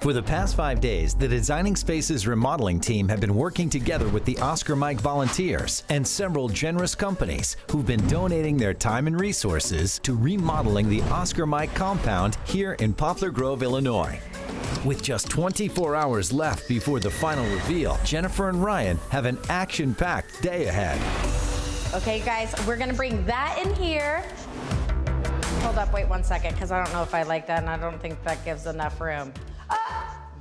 For the past 5 days, the Designing Spaces remodeling team have been working together with the Oscar Mike volunteers and several generous companies who've been donating their time and resources to remodeling the Oscar Mike compound here in Poplar Grove, Illinois. With just 24 hours left before the final reveal, Jennifer and Ryan have an action-packed day ahead. Okay, guys, we're gonna bring that in here. Hold up, wait 1 second, because I don't know if I like that, and I don't think that gives enough room.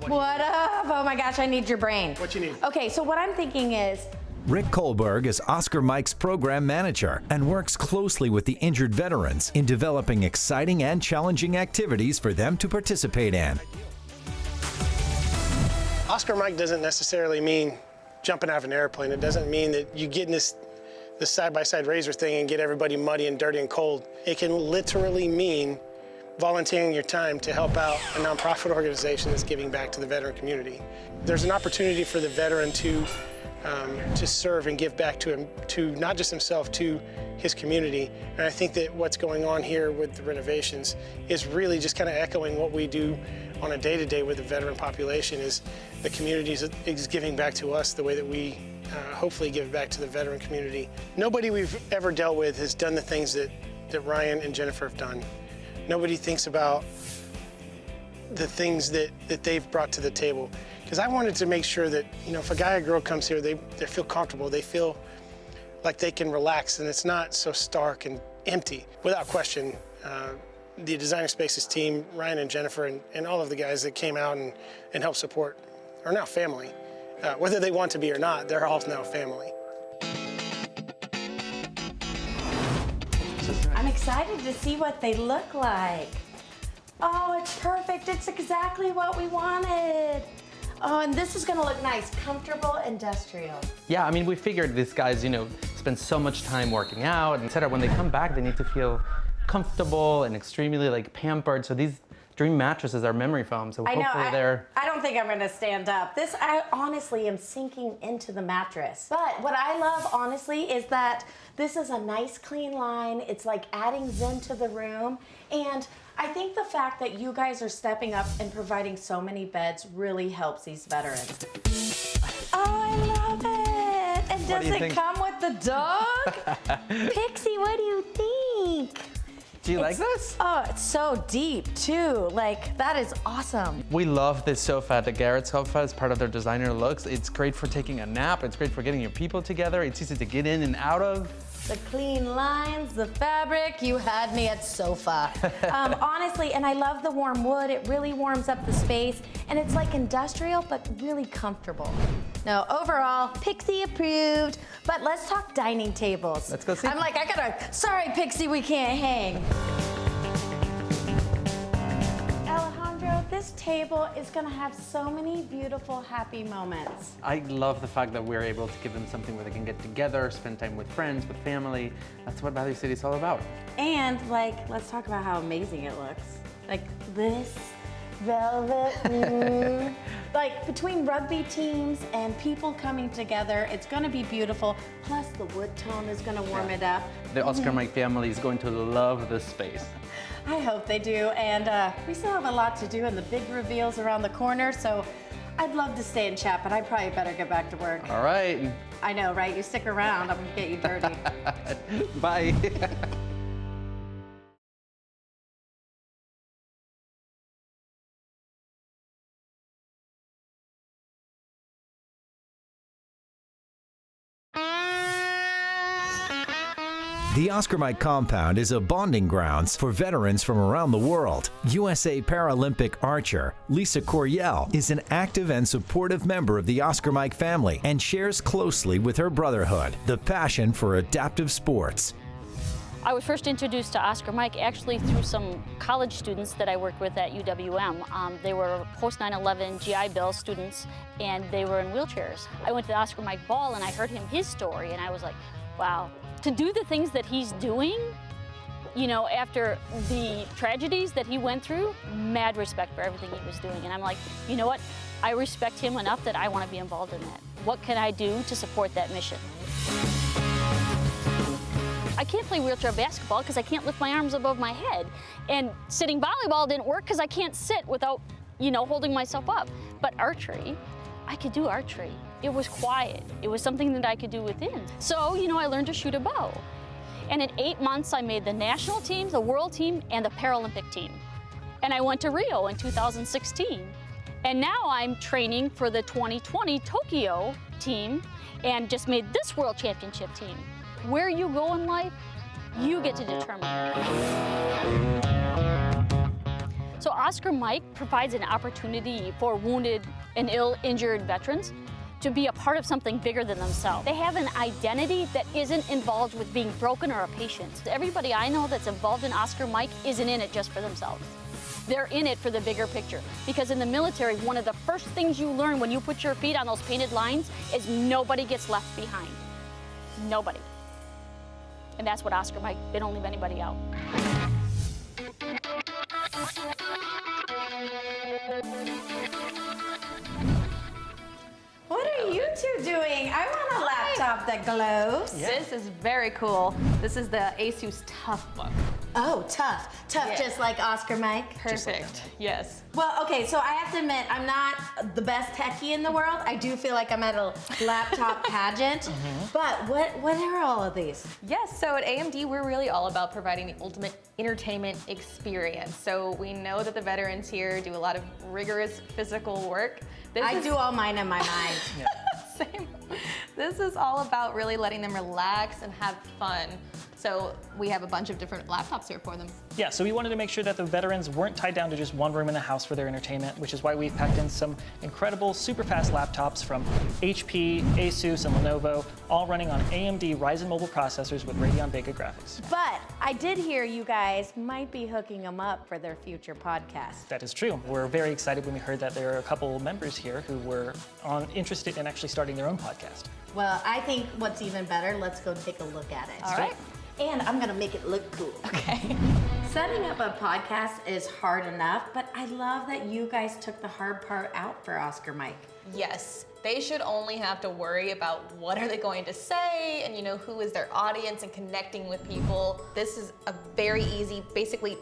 What up? Oh my gosh, I need your brain. What you need? Okay, so what I'm thinking is, Rick Kohlberg is Oscar Mike's program manager and works closely with the injured veterans in developing exciting and challenging activities for them to participate in. Oscar Mike doesn't necessarily mean jumping out of an airplane. It doesn't mean that you get in this side-by-side razor thing and get everybody muddy and dirty and cold. It can literally mean volunteering your time to help out a nonprofit organization that's giving back to the veteran community. There's an opportunity for the veteran to serve and give back to him, to not just himself, to his community. And I think that what's going on here with the renovations is really just kind of echoing what we do on a day-to-day with the veteran population. Is the community is giving back to us the way that we hopefully give back to the veteran community. Nobody we've ever dealt with has done the things that Ryan and Jennifer have done. Nobody thinks about the things that they've brought to the table. Because I wanted to make sure that, you know, if a guy or girl comes here, they feel comfortable, they feel like they can relax, and it's not so stark and empty. Without question, the Designing Spaces team, Ryan and Jennifer, and all of the guys that came out and helped support are now family. Whether they want to be or not, they're all now family. I'm excited to see what they look like. Oh, it's perfect. It's exactly what we wanted. Oh, and this is gonna look nice, comfortable, industrial. Yeah, I mean, we figured these guys, you know, spend so much time working out, and et cetera. When they come back, they need to feel comfortable and extremely like pampered. So these Dream mattresses are memory foam, so hopefully they're... I don't think I'm gonna stand up. I honestly am sinking into the mattress. But what I love, honestly, is that this is a nice clean line. It's like adding zen to the room. And I think the fact that you guys are stepping up and providing so many beds really helps these veterans. Oh, I love it. And does it come with the dog? Pixie, what do you think? Do you like this? Oh, it's so deep too. Like, that is awesome. We love this sofa, the Garrett sofa, as part of their designer looks. It's great for taking a nap. It's great for getting your people together. It's easy to get in and out of. The clean lines, the fabric, you had me at sofa. Honestly, and I love the warm wood. It really warms up the space, and it's like industrial, but really comfortable. No, overall, Pixie approved, but let's talk dining tables. Let's go see. I'm like, sorry, Pixie, we can't hang. Alejandro, this table is gonna have so many beautiful, happy moments. I love the fact that we're able to give them something where they can get together, spend time with friends, with family. That's what Value City is all about. And like, let's talk about how amazing it looks. Like this velvet, like between rugby teams and people coming together, it's gonna be beautiful. Plus the wood tone is gonna warm it up. The Oscar Mike family is going to love this space. I hope they do, and we still have a lot to do, and the big reveals around the corner, so I'd love to stay and chat, but I probably better get back to work. All right. I know, right? You stick around, I'm gonna get you dirty. Bye. The Oscar Mike compound is a bonding grounds for veterans from around the world. USA Paralympic archer Lisa Coryell is an active and supportive member of the Oscar Mike family and shares closely with her brotherhood the passion for adaptive sports. I was first introduced to Oscar Mike actually through some college students that I worked with at UWM. They were post 9/11 GI Bill students, and they were in wheelchairs. I went to the Oscar Mike ball and I heard his story, and I was like, wow. To do the things that he's doing, you know, after the tragedies that he went through, mad respect for everything he was doing. And I'm like, you know what? I respect him enough that I want to be involved in that. What can I do to support that mission? I can't play wheelchair basketball because I can't lift my arms above my head. And sitting volleyball didn't work because I can't sit without holding myself up. But archery, I could do archery. It was quiet. It was something that I could do within. So, I learned to shoot a bow. And in 8 months, I made the national team, the world team, and the Paralympic team. And I went to Rio in 2016. And now I'm training for the 2020 Tokyo team and just made this world championship team. Where you go in life, you get to determine. So Oscar Mike provides an opportunity for wounded and injured veterans to be a part of something bigger than themselves. They have an identity that isn't involved with being broken or a patient. Everybody I know that's involved in Oscar Mike isn't in it just for themselves. They're in it for the bigger picture. Because in the military, one of the first things you learn when you put your feet on those painted lines is nobody gets left behind. Nobody. And that's what Oscar Mike, they don't leave anybody out. What are you two doing? I want a laptop that glows. This is very cool. This is the Asus TUF Book. Oh, tough. Tough, Yeah. just like Oscar Mike. Perfect. Yes. Well, okay, so I have to admit, I'm not the best techie in the world. I do feel like I'm at a laptop pageant. But what are all of these? Yes, so at AMD, we're really all about providing the ultimate entertainment experience. So we know that the veterans here do a lot of rigorous physical work. I do all mine in my mind. Same. This is all about really letting them relax and have fun. So we have a bunch of different laptops here for them. Yeah, so we wanted to make sure that the veterans weren't tied down to just one room in the house for their entertainment, which is why we've packed in some incredible super fast laptops from HP, Asus, and Lenovo, all running on AMD Ryzen mobile processors with Radeon Vega graphics. But I did hear you guys might be hooking them up for their future podcast. That is true. We're very excited when we heard that there are a couple members here who were interested in actually starting their own podcast. Well, I think what's even better, let's go take a look at it. All right. And I'm gonna make it look cool. Okay. Setting up a podcast is hard enough, but I love that you guys took the hard part out for Oscar Mike. Yes, they should only have to worry about what are they going to say and who is their audience and connecting with people. This is a very easy, basically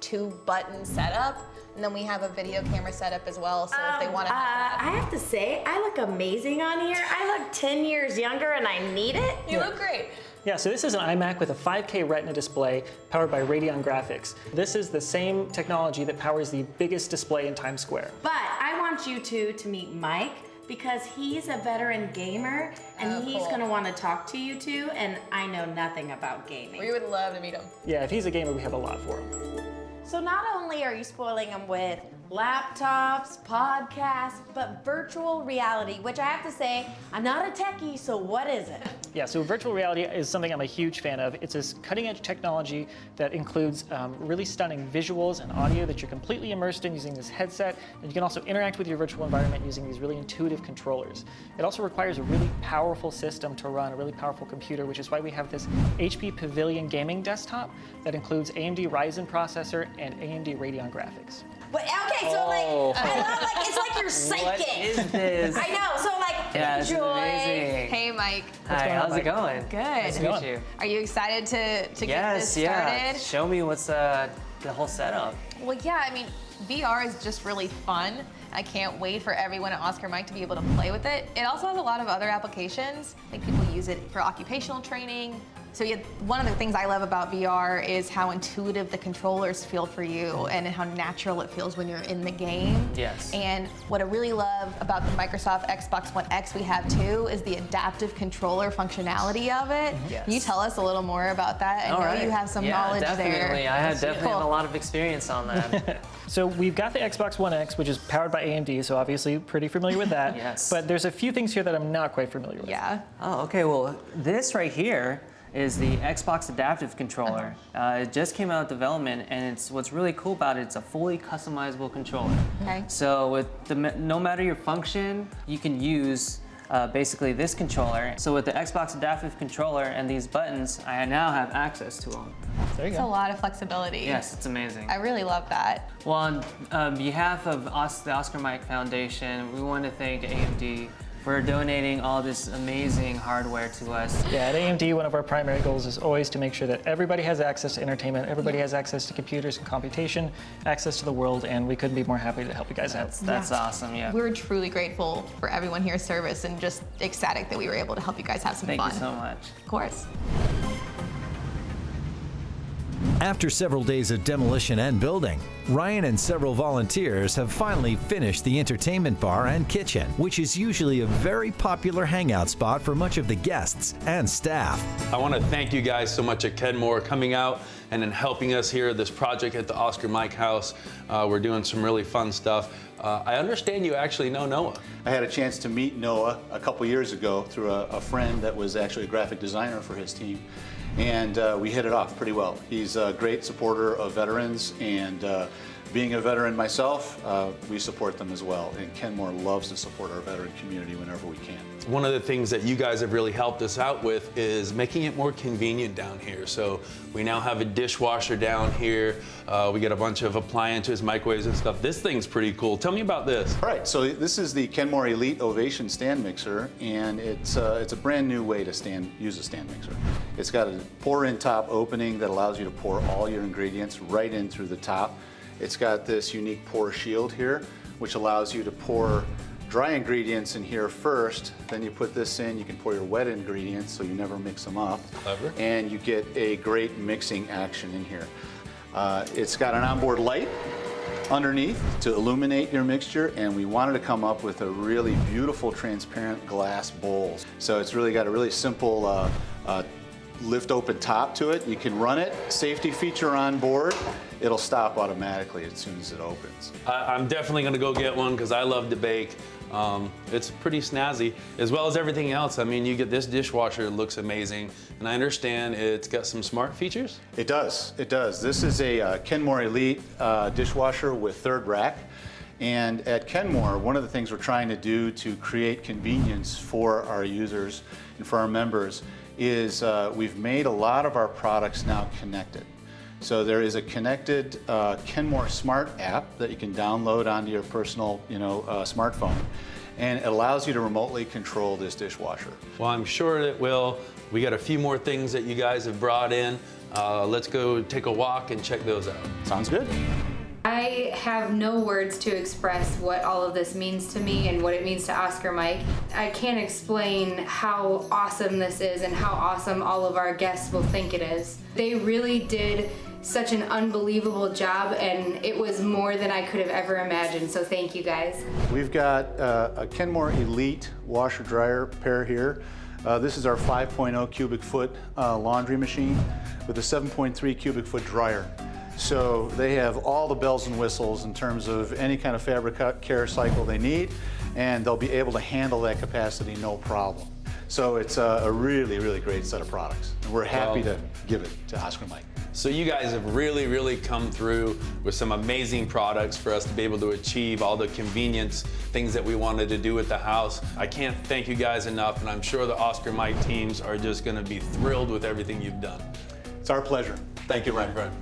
2-button setup. And then we have a video camera setup as well, so if they want to have that. I have to say, I look amazing on here. I look 10 years younger and I need it. You look great. Yeah, so this is an iMac with a 5K Retina display powered by Radeon graphics. This is the same technology that powers the biggest display in Times Square. But I want you two to meet Mike because he's a veteran gamer and he's cool. gonna want to talk to you two, and I know nothing about gaming. We would love to meet them. Yeah, if he's a gamer, we have a lot for him. So not only are you spoiling them with laptops, podcasts, but virtual reality, which I have to say, I'm not a techie, so what is it? Yeah, so virtual reality is something I'm a huge fan of. It's this cutting-edge technology that includes really stunning visuals and audio that you're completely immersed in using this headset, and you can also interact with your virtual environment using these really intuitive controllers. It also requires a really powerful system to run, a really powerful computer, which is why we have this HP Pavilion gaming desktop that includes AMD Ryzen processor and AMD Radeon graphics. But okay, so I love it's like you're psychic. What is this? I know. So Yeah, this is enjoy. amazing. Hey, Mike. Hi, going on, how's it Mike? going? Good. Nice to meet you. Are you excited to get this Yes, started? yeah. Show me what's the whole setup. Well, yeah, I mean, VR is just really fun. I can't wait for everyone at Oscar Mike to be able to play with it. It also has a lot of other applications. I think people use it for occupational training. So yeah, one of the things I love about VR is how intuitive the controllers feel for you and how natural it feels when you're in the game. Yes. And what I really love about the Microsoft Xbox One X we have too is the adaptive controller functionality of it. Yes. Can you tell us a little more about that? I know you have some knowledge definitely. there. I definitely have a Cool. lot of experience on that. So we've got the Xbox One X, which is powered by AMD, so obviously pretty familiar with that. Yes. But there's a few things here that I'm not quite familiar with. Yeah. Oh, okay. Well, this right here is the Xbox Adaptive Controller. It just came out of development, and what's really cool about it, it's a fully customizable controller. Okay. So with no matter your function, you can use basically this controller. So with the Xbox Adaptive Controller and these buttons, I now have access to them. There you It's a go. lot of flexibility. Yes, it's amazing. I really love that. Well, on behalf of the Oscar Mike Foundation, we want to thank AMD for donating all this amazing hardware to us. Yeah, at AMD, one of our primary goals is always to make sure that everybody has access to entertainment, everybody has access to computers and computation, access to the world, and we couldn't be more happy to help you guys out. That's awesome, yeah. We're truly grateful for everyone here's service and just ecstatic that we were able to help you guys have some fun. Thank you so much. Of course. After several days of demolition and building, Ryan and several volunteers have finally finished the entertainment bar and kitchen, which is usually a very popular hangout spot for much of the guests and staff. I want to thank you guys so much at Kenmore coming out and then helping us here at this project at the Oscar Mike House. We're doing some really fun stuff. I understand you actually know Noah. I had a chance to meet Noah a couple years ago through a friend that was actually a graphic designer for his team. And we hit it off pretty well. He's a great supporter of veterans, and being a veteran myself, we support them as well. And Kenmore loves to support our veteran community whenever we can. One of the things that you guys have really helped us out with is making it more convenient down here. So we now have a dishwasher down here. We get a bunch of appliances, microwaves and stuff. This thing's pretty cool. Tell me about this. All right, so this is the Kenmore Elite Ovation stand mixer, and it's a brand new way to use a stand mixer. It's got a pour-in top opening that allows you to pour all your ingredients right in through the top. It's got this unique pour shield here, which allows you to pour dry ingredients in here first, then you put this in, you can pour your wet ingredients so you never mix them up. Clever. And you get a great mixing action in here. It's got an onboard light underneath to illuminate your mixture, and we wanted to come up with a really beautiful transparent glass bowl. So it's really got a really simple lift open top to it. You can run it, safety feature on board. It'll stop automatically as soon as it opens. I'm definitely gonna go get one because I love to bake. It's pretty snazzy, as well as everything else. I mean, you get this dishwasher, it looks amazing. And I understand it's got some smart features? It does, it does. This is a Kenmore Elite dishwasher with third rack. And at Kenmore, one of the things we're trying to do to create convenience for our users and for our members is we've made a lot of our products now connected. So there is a connected Kenmore Smart app that you can download onto your personal, smartphone, and it allows you to remotely control this dishwasher. Well, I'm sure it will. We got a few more things that you guys have brought in. Let's go take a walk and check those out. Sounds good. I have no words to express what all of this means to me and what it means to Oscar Mike. I can't explain how awesome this is and how awesome all of our guests will think it is. They really did such an unbelievable job, and it was more than I could have ever imagined, so thank you guys. We've got a Kenmore Elite washer dryer pair here. This is our 5.0 cubic foot laundry machine with a 7.3 cubic foot dryer. So they have all the bells and whistles in terms of any kind of fabric care cycle they need, and they'll be able to handle that capacity no problem. So it's a really, really great set of products. And we're happy to give it to Oscar Mike. So you guys have really, really come through with some amazing products for us to be able to achieve all the convenience things that we wanted to do at the house. I can't thank you guys enough, and I'm sure the Oscar Mike teams are just gonna be thrilled with everything you've done. It's our pleasure. Thank you, my Ryan. friend.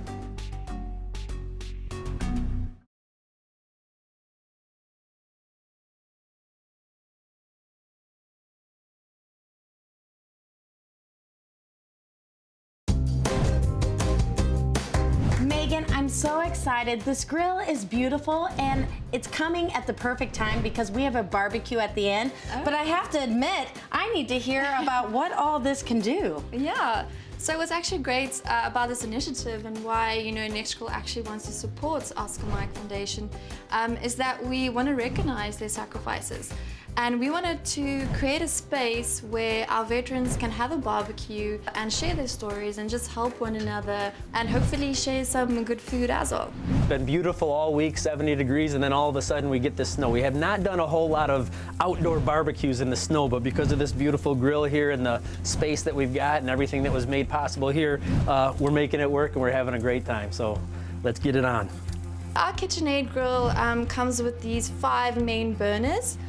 Megan, I'm so excited. This grill is beautiful, and it's coming at the perfect time because we have a barbecue at the end. But I have to admit, I need to hear about what all this can do. Yeah. So what's actually great about this initiative and why Nextgrill actually wants to support Oscar Mike Foundation is that we want to recognize their sacrifices. And we wanted to create a space where our veterans can have a barbecue and share their stories and just help one another and hopefully share some good food as well. It's been beautiful all week, 70 degrees, and then all of a sudden we get the snow. We have not done a whole lot of outdoor barbecues in the snow, but because of this beautiful grill here and the space that we've got and everything that was made possible here, we're making it work and we're having a great time. So let's get it on. Our KitchenAid grill comes with these 5 main burners.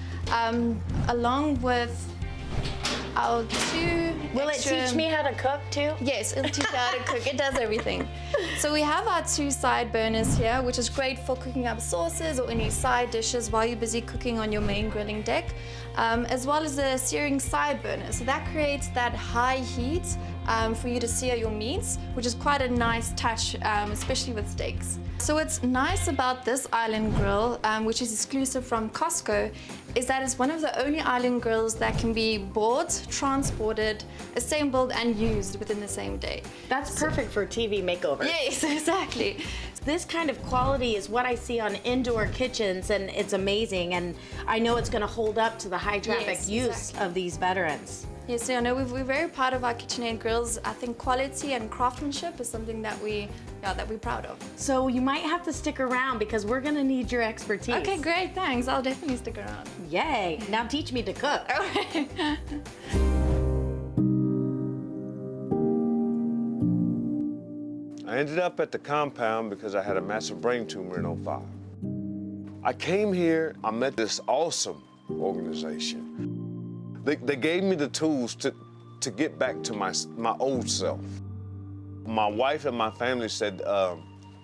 Along with our two Will it extra... teach me how to cook too? Yes, it'll teach you how to cook. It does everything. So we have our 2 side burners here, which is great for cooking up sauces or any side dishes while you're busy cooking on your main grilling deck, as well as a searing side burner. So that creates that high heat for you to sear your meats, which is quite a nice touch, especially with steaks. So what's nice about this Island grill, which is exclusive from Costco, is that it's one of the only Island grills that can be bought, transported, assembled, and used within the same day. That's perfect for TV makeovers. Yes, exactly. This kind of quality is what I see on indoor kitchens, and it's amazing, and I know it's going to hold up to the high traffic use of these veterans. Yes, so I know we're very proud of our KitchenAid grills. I think quality and craftsmanship is something that we're proud of. So you might have to stick around because we're going to need your expertise. Okay, great, thanks. I'll definitely stick around. Yay, now teach me to cook. Okay. I ended up at the compound because I had a massive brain tumor in 2005. I came here, I met this awesome organization. They gave me the tools to get back to my old self. My wife and my family said,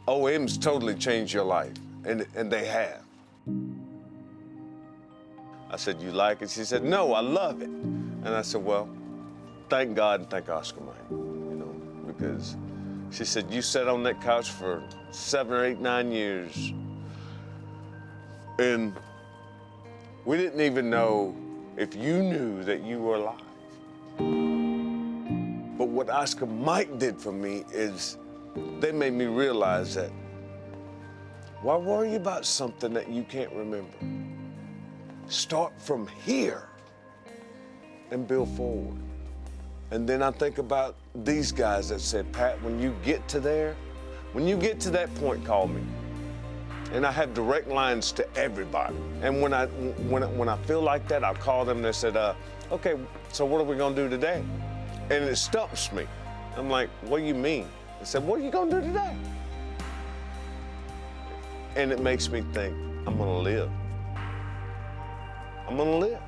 OM's totally changed your life, and they have. I said, you like it? She said, no, I love it. And I said, well, thank God and thank Oscar Mike, because she said, you sat on that couch for 7 or 8, 9 years, and we didn't even know if you knew that you were alive. But what Oscar Mike did for me is they made me realize that why worry about something that you can't remember? Start from here and build forward. And then I think about these guys that said, Pat, when you get to that point, call me. And I have direct lines to everybody. And when I feel like that, I'll call them and they said, okay, so what are we gonna do today? And it stumps me. I'm like, what do you mean? They said, what are you gonna do today? And it makes me think, I'm gonna live. I'm gonna live,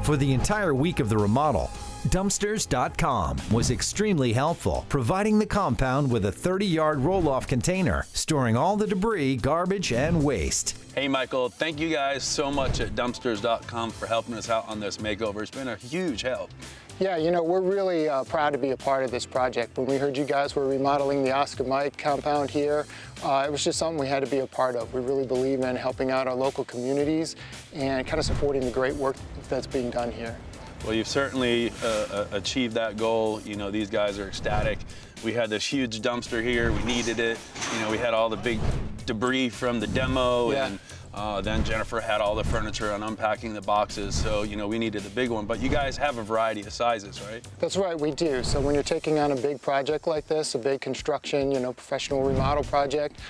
For the entire week of the remodel, Dumpsters.com was extremely helpful, providing the compound with a 30-yard roll-off container, storing all the debris, garbage, and waste. Hey, Michael, thank you guys so much at Dumpsters.com for helping us out on this makeover. It's been a huge help. Yeah, we're really proud to be a part of this project. When we heard you guys were remodeling the Oscar Mike compound here, it was just something we had to be a part of. We really believe in helping out our local communities and kind of supporting the great work that's being done here. Well, you've certainly achieved that goal. These guys are ecstatic. We had this huge dumpster here. We needed it. We had all the big debris from the demo, and then Jennifer had all the furniture and unpacking the boxes. So, we needed the big one. But you guys have a variety of sizes, right? That's right, we do. So when you're taking on a big project like this, a big construction, professional remodel project,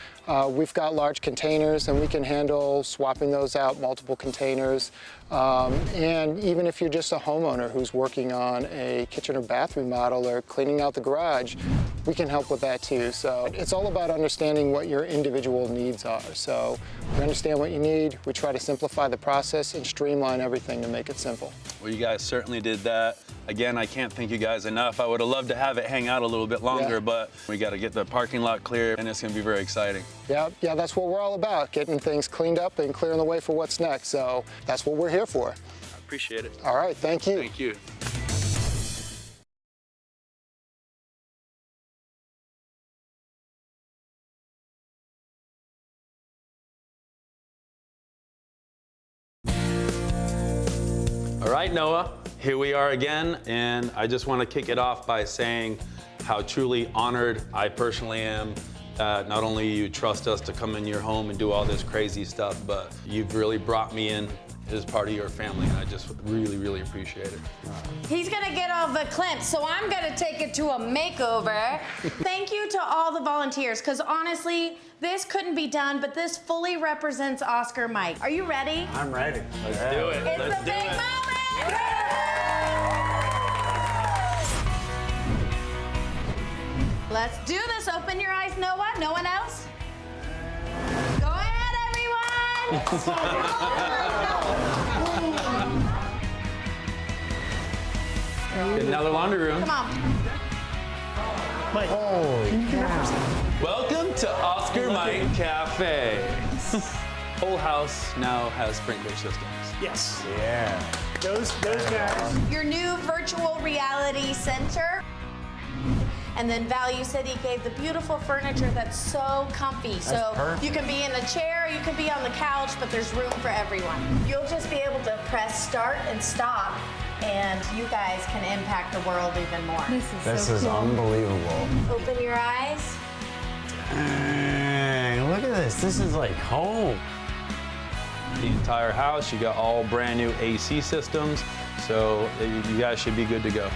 we've got large containers, and we can handle swapping those out, multiple containers. And even if you're just a homeowner who's working on a kitchen or bath remodel or cleaning out the garage, we can help with that too. So it's all about understanding what your individual needs are. So we understand what you need, we try to simplify the process and streamline everything to make it simple. Well, you guys certainly did that. Again, I can't thank you guys enough. I would have loved to have it hang out a little bit longer, but we got to get the parking lot clear, and it's going to be very exciting. Yeah, that's what we're all about, getting things cleaned up and clearing the way for what's next. So that's what we're here for. I appreciate it. All right, thank you. Thank you. All right, Noah, here we are again, and I just want to kick it off by saying how truly honored I personally am that not only you trust us to come in your home and do all this crazy stuff, but you've really brought me in as part of your family, and I just really, really appreciate it. He's gonna get all the clips, so I'm gonna take it to a makeover. Thank you to all the volunteers, because honestly, this couldn't be done, but this fully represents Oscar Mike. Are you ready? I'm ready. Let's do it. It's a big moment! Let's do this. Open your eyes, Noah. No one else? Go ahead, everyone! Get another laundry room. Come on. Mike, Holy cow. Welcome to Oscar Mike Cafe. Whole house now has sprinkler systems. yes. Yeah. Those guys. Your new virtual reality center. And then Value City gave the beautiful furniture that's so comfy. So perfect. you can be in a chair, you can be on the couch, but there's room for everyone. You'll just be able to press start and stop, and you guys can impact the world even more. This is unbelievable. Open your eyes. Dang, look at this. This is like home. The entire house, you got all brand new AC systems, so you guys should be good to go.